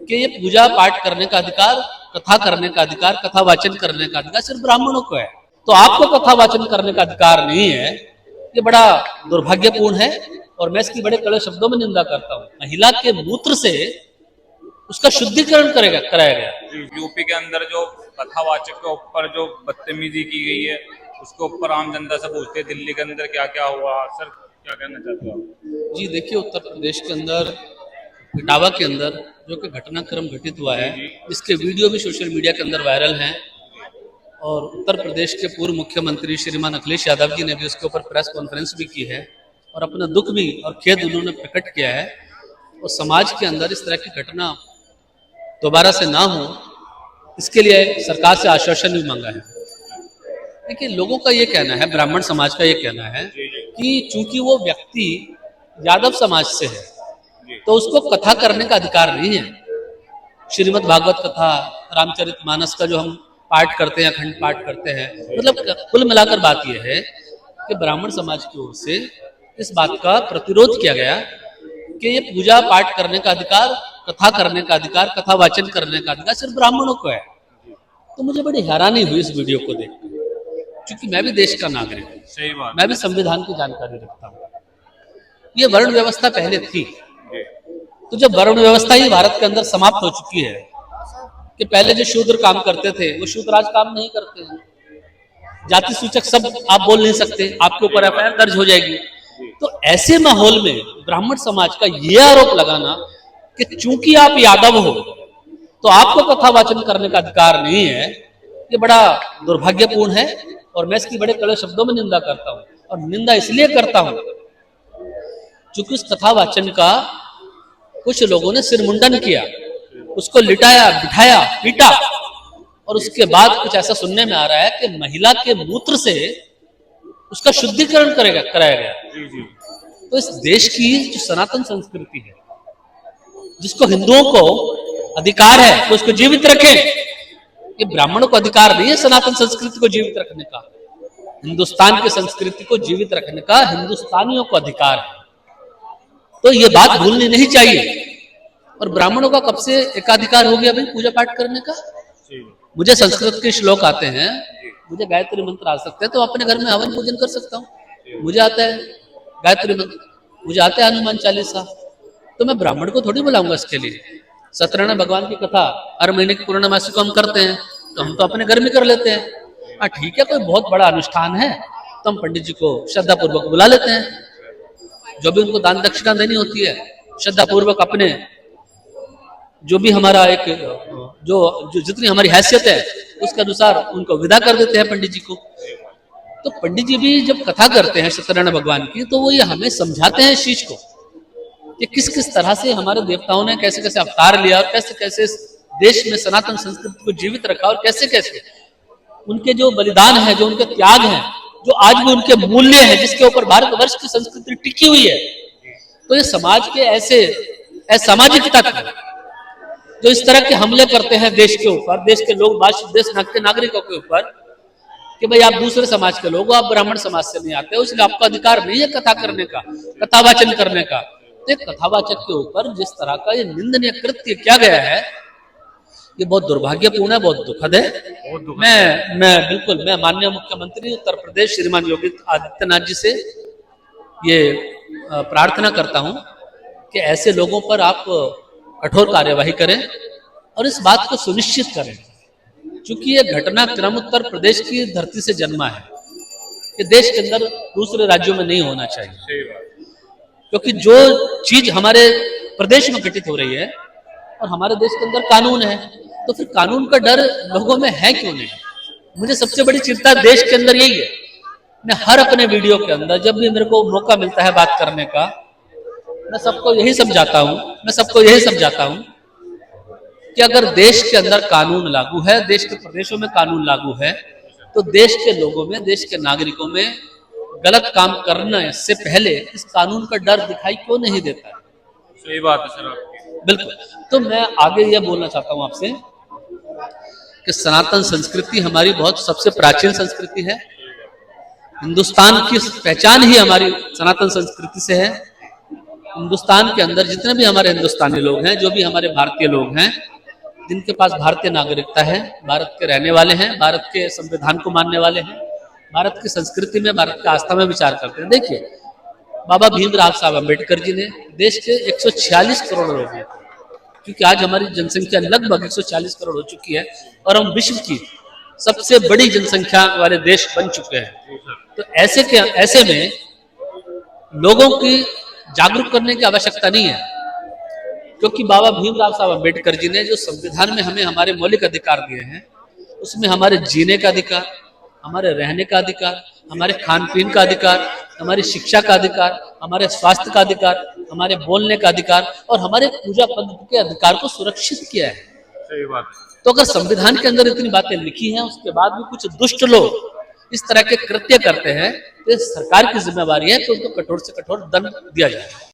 कि ये पूजा पाठ करने का अधिकार, कथा करने का अधिकार, कथा वाचन करने का अधिकार सिर्फ ब्राह्मणों को है। तो आपको कथा वाचन करने का अधिकार नहीं है, ये बड़ा दुर्भाग्यपूर्ण है और मैं इसकी बड़े कड़े शब्दों में निंदा करता हूँ। महिला के मूत्र से उसका शुद्धिकरण कराया गया। यूपी के अंदर जो कथावाचक के ऊपर जो बदतमीजी की गई है, उसके ऊपर आम जनता से पूछते हैं दिल्ली के अंदर क्या क्या हुआ, सर क्या कहना चाहते हो आप? जी देखिए, उत्तर प्रदेश के अंदर इटावा के अंदर जो कि घटनाक्रम घटित हुआ है, जिसके वीडियो भी सोशल मीडिया के अंदर वायरल हैं और उत्तर प्रदेश के पूर्व मुख्यमंत्री श्रीमान अखिलेश यादव जी ने भी उसके ऊपर प्रेस कॉन्फ्रेंस भी की है और अपना दुख भी और खेद उन्होंने प्रकट किया है। और समाज के अंदर इस तरह की घटना दोबारा से ना हो, इसके लिए सरकार से आश्वासन भी मांगा है। देखिए, लोगों का ये कहना है, ब्राह्मण समाज का ये कहना है कि चूंकि वो व्यक्ति यादव समाज से है तो उसको कथा करने का अधिकार नहीं है। श्रीमद् भागवत कथा, रामचरितमानस का जो हम पाठ करते हैं, अखंड पाठ करते हैं, मतलब कुल मिलाकर बात यह है कि ब्राह्मण समाज की ओर से इस बात का प्रतिरोध किया गया कि ये पूजा पाठ करने का अधिकार, कथा करने का अधिकार, कथा वाचन करने का अधिकार सिर्फ ब्राह्मणों को है। तो मुझे बड़ी हैरानी हुई इस वीडियो को देखकर, क्योंकि मैं भी देश का नागरिक हूँ, सही बात, मैं भी संविधान की जानकारी रखता हूँ। ये वर्ण व्यवस्था पहले थी, तो जब वर्ण व्यवस्था ही भारत के अंदर समाप्त हो चुकी है कि पहले जो शूद्र काम करते थे वो शूद्र आज काम नहीं करते हैं, जाति सूचक शब्द आप बोल नहीं सकते, आपके ऊपर एफआईआर दर्ज हो जाएगी। तो ऐसे माहौल में ब्राह्मण समाज का ये आरोप लगाना कि चूंकि आप यादव हो तो आपको कथा वाचन करने का अधिकार नहीं है, ये बड़ा दुर्भाग्यपूर्ण है और मैं इसकी बड़े कड़े शब्दों में निंदा करता हूँ। और निंदा इसलिए करता हूँ क्योंकि उस कथा वाचन का कुछ लोगों ने सिरमुंडन किया, उसको लिटाया, बिठाया, पीटा और उसके बाद कुछ ऐसा सुनने में आ रहा है कि महिला के मूत्र से उसका शुद्धिकरण कराया गया। तो इस देश की जो सनातन संस्कृति है, जिसको हिंदुओं को अधिकार है तो उसको जीवित रखें, ये ब्राह्मणों को अधिकार नहीं है सनातन संस्कृति को जीवित रखने का। हिंदुस्तान की संस्कृति को जीवित रखने का हिंदुस्तानियों को अधिकार है, तो ये बात भूलनी नहीं चाहिए। और ब्राह्मणों का कब से एकाधिकार हो गया भाई पूजा पाठ करने का? मुझे संस्कृत के श्लोक आते हैं, मुझे गायत्री मंत्र आ सकते हैं, तो अपने घर में हवन पूजन कर सकता हूँ। मुझे आता है गायत्री मंत्र, मुझे आता है हनुमान चालीसा, तो मैं ब्राह्मण को थोड़ी बुलाऊंगा इसके लिए। सत्यनारायण भगवान की कथा हर महीने की पूर्णमासी को हम करते हैं, तो हम तो अपने घर में कर लेते हैं। हाँ ठीक है, कोई बहुत बड़ा अनुष्ठान है तो हम पंडित जी को श्रद्धा पूर्वक बुला लेते हैं, जो भी उनको दान दक्षिणा देनी होती है श्रद्धा पूर्वक अपने जो भी हमारा एक जो जितनी हमारी हैसियत है उसके अनुसार उनको विदा कर देते हैं पंडित जी को। तो पंडित जी भी जब कथा करते हैं सत्यनारायण भगवान की, तो वो ये हमें समझाते हैं शीश को कि किस किस तरह से हमारे देवताओं ने कैसे कैसे अवतार लिया और कैसे कैसे देश में सनातन संस्कृति को जीवित रखा और कैसे कैसे उनके जो बलिदान है, जो उनके त्याग है, जो आज भी उनके मूल्य है, जिसके ऊपर भारतवर्ष की संस्कृति टिकी हुई है। तो ये समाज के ऐसे असामाजिक तत्व जो इस तरह के हमले करते हैं देश के ऊपर, देश के लोग, देश के नागरिकों के ऊपर कि भाई आप दूसरे समाज के लोग हो, आप ब्राह्मण समाज से नहीं आते हो, इसलिए आपका अधिकार नहीं है कथा करने का, कथा वाचन करने का। तो कथावाचक के ऊपर जिस तरह का ये निंदनीय कृत्य किया गया है, ये बहुत दुर्भाग्यपूर्ण है, बहुत दुखद है। मैं माननीय मुख्यमंत्री उत्तर प्रदेश श्रीमान योगी आदित्यनाथ जी से ये प्रार्थना करता हूं कि ऐसे लोगों पर आप कठोर कार्यवाही करें और इस बात को सुनिश्चित करें, क्योंकि ये घटनाक्रम उत्तर प्रदेश की धरती से जन्मा है, ये देश के अंदर दूसरे राज्यों में नहीं होना चाहिए। क्योंकि जो चीज हमारे प्रदेश में घटित हो रही है और हमारे देश के अंदर कानून है, तो फिर कानून का डर लोगों में है क्यों नहीं? मुझे सबसे बड़ी चिंता देश के अंदर यही है। मैं हर अपने वीडियो के अंदर जब भी मेरे को मौका मिलता है बात करने का, मैं सबको यही समझाता हूं कि अगर देश के अंदर कानून लागू है, देश के प्रदेशों में कानून लागू है, तो देश के लोगों में, देश के नागरिकों में गलत काम करने से पहले इस कानून का डर दिखाई क्यों नहीं देता है? सही बात है सर आपकी। बिल्कुल। तो मैं आगे यह बोलना चाहता हूं आपसे कि सनातन संस्कृति हमारी बहुत सबसे प्राचीन संस्कृति है। हिंदुस्तान की पहचान ही हमारी सनातन संस्कृति से है। हिंदुस्तान के अंदर जितने भी हमारे हिंदुस्तानी लोग हैं, जो भी हमारे भारतीय लोग हैं, जिनके पास भारतीय नागरिकता है, भारत के रहने वाले हैं, भारत के संविधान को मानने वाले हैं, भारत की संस्कृति में, भारत की आस्था में विचार करते हैं। देखिए, बाबा भीमराव साहब अम्बेडकर जी ने देश के 146 करोड़ लोग हैं, क्योंकि आज हमारी जनसंख्या लगभग 140 करोड़ हो चुकी है और हम विश्व की सबसे बड़ी जनसंख्या वाले देश बन चुके हैं। तो ऐसे में लोगों की जागरूक करने की आवश्यकता नहीं है, क्योंकि बाबा भीमराव साहब अम्बेडकर जी ने जो संविधान में हमें हमारे मौलिक अधिकार दिए हैं, उसमें हमारे जीने का अधिकार, हमारे रहने का अधिकार, हमारे खान पीन का अधिकार, हमारी शिक्षा का अधिकार, हमारे स्वास्थ्य का अधिकार, हमारे बोलने का अधिकार और हमारे पूजा पद्धति के अधिकार को सुरक्षित किया है। सही बात है। तो अगर संविधान के अंदर इतनी बातें लिखी हैं, उसके बाद भी कुछ दुष्ट लोग इस तरह के कृत्य करते हैं, तो सरकार की जिम्मेवारी है कि उनको कठोर से कठोर दंड दिया जाए।